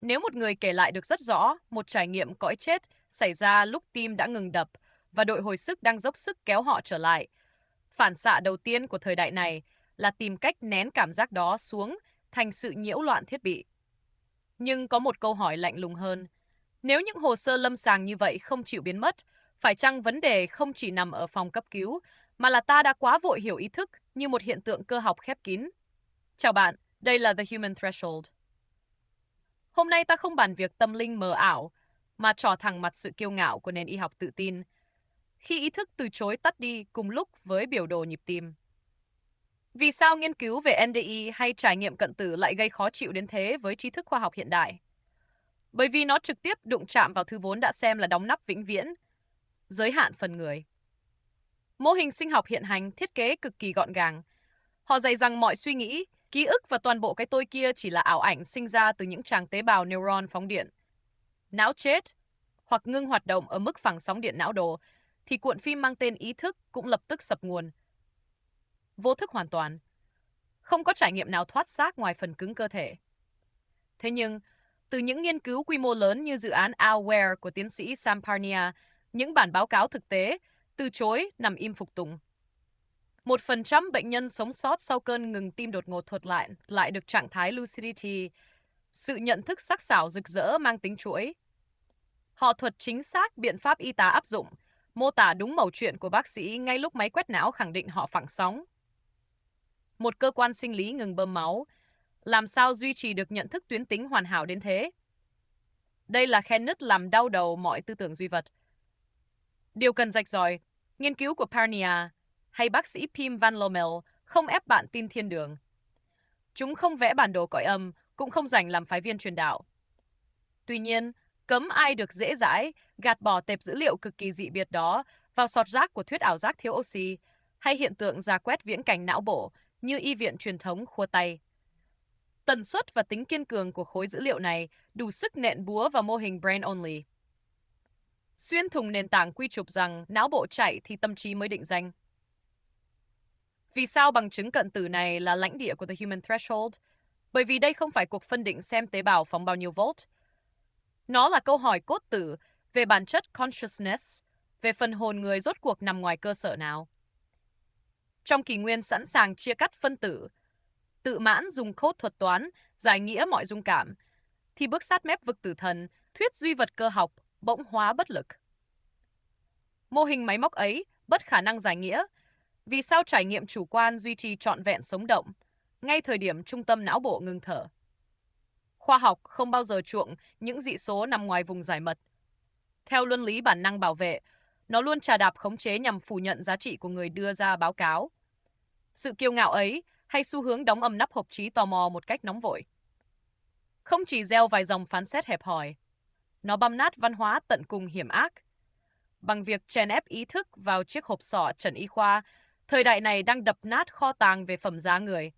Nếu một người kể lại được rất rõ một trải nghiệm cõi chết xảy ra lúc tim đã ngừng đập và đội hồi sức đang dốc sức kéo họ trở lại, phản xạ đầu tiên của thời đại này là tìm cách nén cảm giác đó xuống thành sự nhiễu loạn thiết bị. Nhưng có một câu hỏi lạnh lùng hơn. Nếu những hồ sơ lâm sàng như vậy không chịu biến mất, phải chăng vấn đề không chỉ nằm ở phòng cấp cứu, mà là ta đã quá vội hiểu ý thức như một hiện tượng cơ học khép kín? Chào bạn, đây là The Human Threshold. Hôm nay ta không bàn việc tâm linh mờ ảo, mà trò thẳng mặt sự kiêu ngạo của nền y học tự tin, khi ý thức từ chối tắt đi cùng lúc với biểu đồ nhịp tim. Vì sao nghiên cứu về NDE hay trải nghiệm cận tử lại gây khó chịu đến thế với trí thức khoa học hiện đại? Bởi vì nó trực tiếp đụng chạm vào thứ vốn đã xem là đóng nắp vĩnh viễn, giới hạn phần người. Mô hình sinh học hiện hành thiết kế cực kỳ gọn gàng. Họ dạy rằng mọi suy nghĩ, ký ức và toàn bộ cái tôi kia chỉ là ảo ảnh sinh ra từ những tràng tế bào neuron phóng điện. Não chết hoặc ngưng hoạt động ở mức phẳng sóng điện não đồ, thì cuộn phim mang tên ý thức cũng lập tức sập nguồn. Vô thức hoàn toàn. Không có trải nghiệm nào thoát xác ngoài phần cứng cơ thể. Thế nhưng, từ những nghiên cứu quy mô lớn như dự án Aware của tiến sĩ Sam Parnia, những bản báo cáo thực tế từ chối nằm im phục tùng. 1% bệnh nhân sống sót sau cơn ngừng tim đột ngột thuật lại được trạng thái lucidity, sự nhận thức sắc sảo rực rỡ mang tính chuỗi. Họ thuật chính xác biện pháp y tá áp dụng, mô tả đúng mẩu chuyện của bác sĩ ngay lúc máy quét não khẳng định họ phẳng sóng. Một cơ quan sinh lý ngừng bơm máu, làm sao duy trì được nhận thức tuyến tính hoàn hảo đến thế? Đây là khe nứt làm đau đầu mọi tư tưởng duy vật. Điều cần rạch ròi, nghiên cứu của Parnia hay bác sĩ Pim Van Lommel không ép bạn tin thiên đường. Chúng không vẽ bản đồ cõi âm, cũng không dành làm phái viên truyền đạo. Tuy nhiên, cấm ai được dễ dãi gạt bỏ tệp dữ liệu cực kỳ dị biệt đó vào sọt rác của thuyết ảo giác thiếu oxy hay hiện tượng rà quét viễn cảnh não bộ như y viện truyền thống khua tay. Tần suất và tính kiên cường của khối dữ liệu này đủ sức nện búa vào mô hình brain only. Xuyên thủng nền tảng quy chụp rằng não bộ chạy thì tâm trí mới định danh. Vì sao bằng chứng cận tử này là lãnh địa của The Human Threshold? Bởi vì đây không phải cuộc phân định xem tế bào phóng bao nhiêu volt. Nó là câu hỏi cốt tử về bản chất consciousness, về phần hồn người rốt cuộc nằm ngoài cơ sở nào. Trong kỷ nguyên sẵn sàng chia cắt phân tử, tự mãn dùng code thuật toán, giải nghĩa mọi dung cảm, thì bước sát mép vực tử thần, thuyết duy vật cơ học, bỗng hóa bất lực. Mô hình máy móc ấy bất khả năng giải nghĩa. Vì sao trải nghiệm chủ quan duy trì trọn vẹn sống động, ngay thời điểm trung tâm não bộ ngừng thở? Khoa học không bao giờ chuộng những dị số nằm ngoài vùng giải mật. Theo luân lý bản năng bảo vệ, nó luôn chà đạp khống chế nhằm phủ nhận giá trị của người đưa ra báo cáo. Sự kiêu ngạo ấy hay xu hướng đóng ầm nắp hộp trí tò mò một cách nóng vội. Không chỉ gieo vài dòng phán xét hẹp hòi, nó băm nát văn hóa tận cùng hiểm ác. Bằng việc chèn ép ý thức vào chiếc hộp sọ trần y khoa, thời đại này đang đập nát kho tàng về phẩm giá người.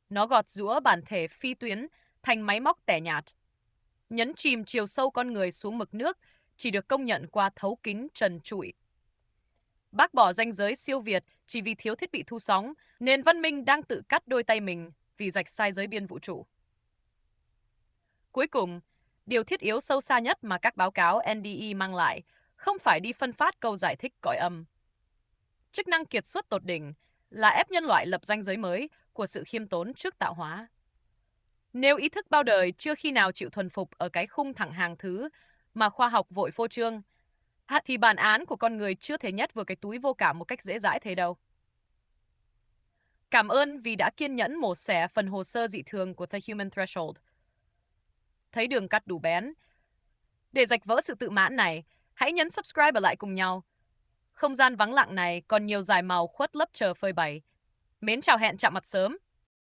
Nó gọt giũa bản thể phi tuyến thành máy móc tẻ nhạt. Nhấn chìm chiều sâu con người xuống mực nước chỉ được công nhận qua thấu kính trần trụi. Bác bỏ ranh giới siêu việt chỉ vì thiếu thiết bị thu sóng, nền văn minh đang tự cắt đôi tay mình vì rạch sai giới biên vũ trụ. Cuối cùng, điều thiết yếu sâu xa nhất mà các báo cáo NDE mang lại không phải đi phân phát câu giải thích cõi âm. Chức năng kiệt xuất tột đỉnh là ép nhân loại lập ranh giới mới của sự khiêm tốn trước tạo hóa. Nếu ý thức bao đời chưa khi nào chịu thuần phục ở cái khung thẳng hàng thứ mà khoa học vội phô trương, thì bản án của con người chưa thể nhét vào cái túi vô cảm một cách dễ dãi thế đâu. Cảm ơn vì đã kiên nhẫn mổ xẻ phần hồ sơ dị thường của The Human Threshold. Thấy đường cắt đủ bén. Để rạch vỡ sự tự mãn này, hãy nhấn subscribe ở lại cùng nhau. Không gian vắng lặng này còn nhiều dải màu khuất lấp chờ phơi bày. Mến chào hẹn chạm mặt sớm.